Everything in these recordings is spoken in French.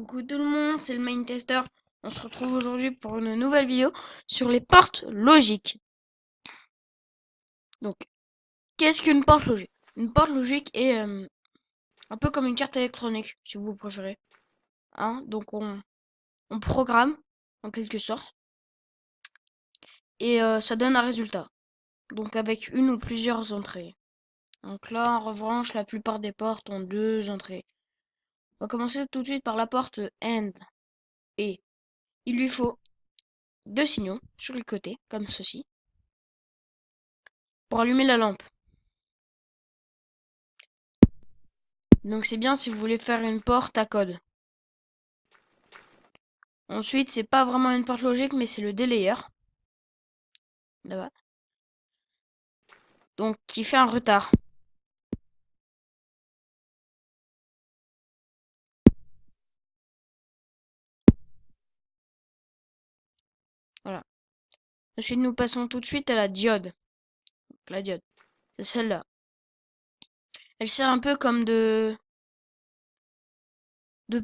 Coucou tout le monde, c'est le Main Tester. On se retrouve aujourd'hui pour une nouvelle vidéo sur les portes logiques. Donc, qu'est-ce qu'une porte logique? Une porte logique est un peu comme une carte électronique, si vous préférez. Hein? Donc, on programme, en quelque sorte, et ça donne un résultat. Donc, avec une ou plusieurs entrées. Donc là, en revanche, la plupart des portes ont deux entrées. On va commencer tout de suite par la porte AND. Et il lui faut deux signaux sur les côtés, comme ceci, pour allumer la lampe. Donc c'est bien si vous voulez faire une porte à code. Ensuite, c'est pas vraiment une porte logique, mais c'est le delayer. Là-bas. Donc qui fait un retard. Voilà. Ensuite, nous passons tout de suite à la diode. Donc, la diode, c'est celle-là. Elle sert un peu comme de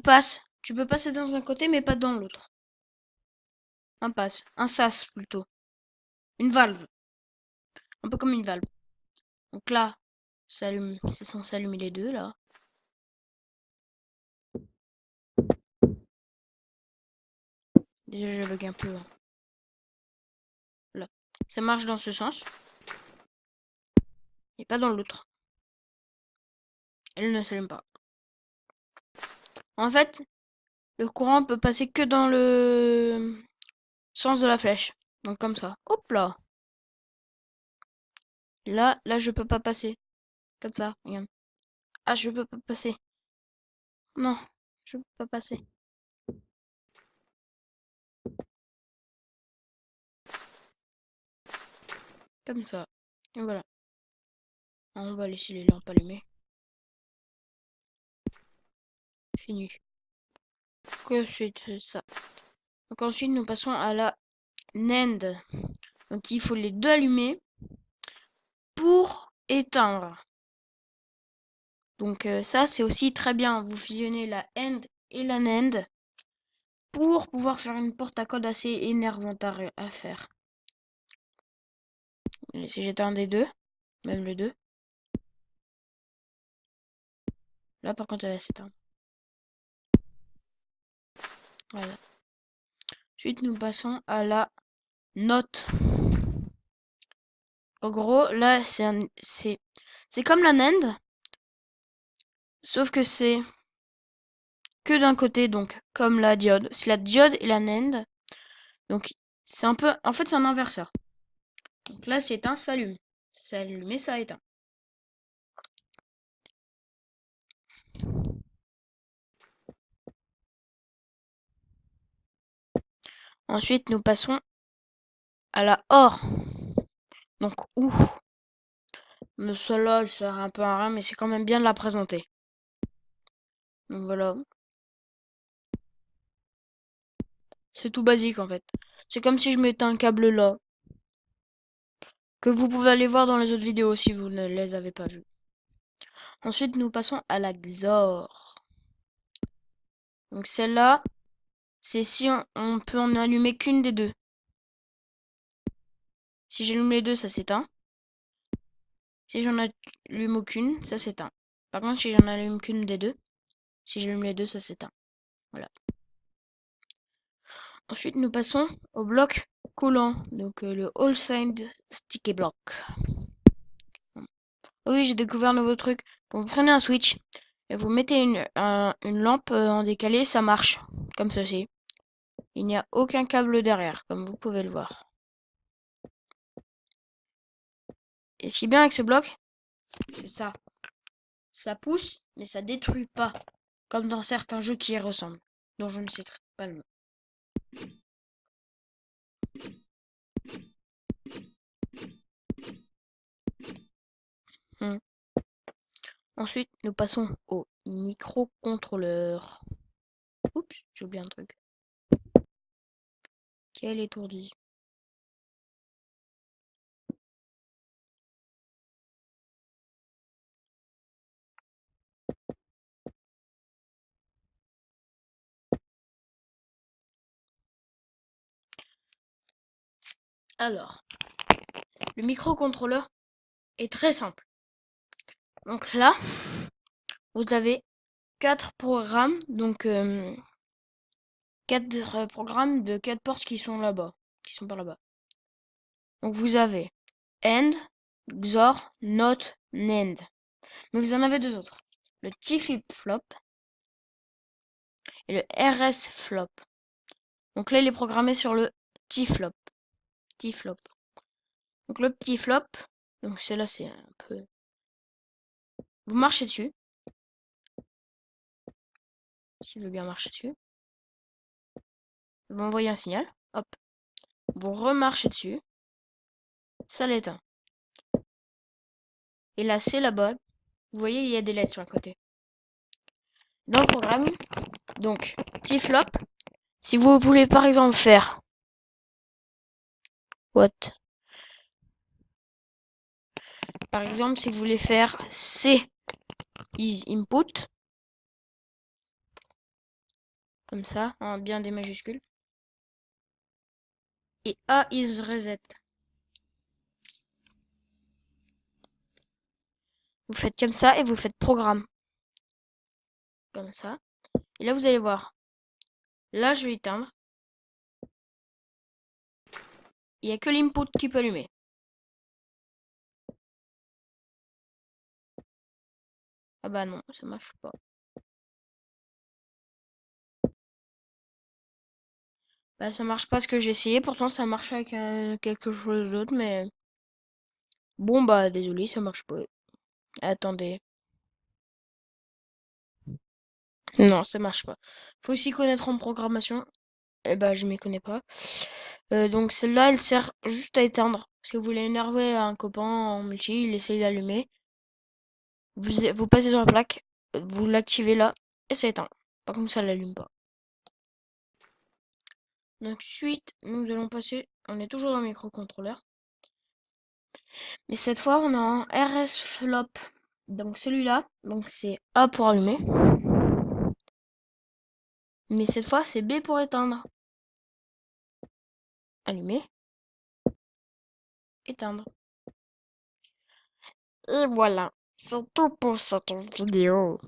passe. Tu peux passer dans un côté, mais pas dans l'autre. Un passe. Un sas plutôt. Une valve. Un peu comme une valve. Donc là, ça allume. C'est censé allumer les deux, là. Déjà, je bug un peu. Hein. Là. Ça marche dans ce sens. Et pas dans l'autre. Elle ne s'allume pas. En fait, le courant peut passer que dans le sens de la flèche. Donc comme ça. Hop là. Là, je peux pas passer. Comme ça, regarde. Ah, je peux pas passer. Non, je peux pas passer. Comme ça. Et voilà. On va laisser les lampes allumées. Fini. Donc ensuite, ça. Donc ensuite, nous passons à la NAND. Donc il faut les deux allumer pour éteindre. Donc ça, c'est aussi très bien. Vous fusionnez la AND et la NAND pour pouvoir faire une porte à code assez énervante à faire. Si j'éteins un des deux, même le 2. Là, par contre, elle va s'éteindre. Voilà. Ensuite, nous passons à la note. En gros, là, c'est comme la NAND, sauf que c'est que d'un côté, donc comme la diode. C'est la diode et la NAND. Donc, c'est un peu, en fait, c'est un inverseur. Donc là, c'est éteint, ça allume. Ça allume et ça éteint. Ensuite, nous passons à la OR. Donc, ouh. Mais celle-là, elle sert un peu à rien, mais c'est quand même bien de la présenter. Donc voilà. C'est tout basique en fait. C'est comme si je mettais un câble là. Que vous pouvez aller voir dans les autres vidéos si vous ne les avez pas vues. Ensuite, nous passons à la XOR. Donc celle-là, c'est si on peut en allumer qu'une des deux. Si j'allume les deux, ça s'éteint. Si j'en allume aucune, ça s'éteint. Par contre, si j'en allume qu'une des deux, si j'allume les deux, ça s'éteint. Voilà. Ensuite, nous passons au bloc collant. Donc le All Side Sticky Block. Oui, j'ai découvert un nouveau truc. Quand vous prenez un switch et vous mettez une lampe en décalé, ça marche. Comme ceci. Il n'y a aucun câble derrière, comme vous pouvez le voir. Et ce qui est bien avec ce bloc, c'est ça. Ça pousse, mais ça détruit pas. Comme dans certains jeux qui y ressemblent. Dont je ne sais pas le nom. Hmm. Ensuite, nous passons au microcontrôleur. Oups, j'ai oublié un truc. Quel étourdi. Alors, le microcontrôleur est très simple. Donc là, vous avez 4 programmes, donc 4 programmes de 4 portes qui sont là-bas, qui sont par là-bas. Donc vous avez AND, XOR, NOT, NAND. Mais vous en avez deux autres. Le T-flip-flop et le RS-flop. Donc là, il est programmé sur le T-flop. T-flop. Donc le petit flop, donc celle-là c'est un peu... Vous marchez dessus. S'il veut bien marcher dessus. Vous envoyez un signal. Hop. Vous remarchez dessus. Ça l'éteint. Et là c'est là-bas. Vous voyez, il y a des lettres sur le côté. Dans le programme, donc T-flop, si vous voulez par exemple faire... What? Par exemple, si vous voulez faire C is input, comme ça, en bien des majuscules, et A is reset. Vous faites comme ça et vous faites programme. Comme ça. Et là, vous allez voir. Là, je vais éteindre. Il n'y a que l'input qui peut allumer. Ah bah non, ça marche pas. Bah ça marche pas ce que j'ai essayé, pourtant ça marche avec quelque chose d'autre, mais... Bon bah désolé, ça marche pas. Attendez. Non, ça marche pas. Faut aussi connaître en programmation. Eh bah je m'y connais pas. Donc celle-là, elle sert juste à éteindre. Si vous voulez énerver un copain en multi, il essaye d'allumer. Vous passez sur la plaque, vous l'activez là, et ça éteint. Par contre ça l'allume pas. Donc ensuite, nous allons passer... On est toujours dans le microcontrôleur. Mais cette fois, on a un RS flop. Donc celui-là, donc c'est A pour allumer. Mais cette fois, c'est B pour éteindre. Allumer, éteindre. Et voilà, c'est tout pour cette vidéo.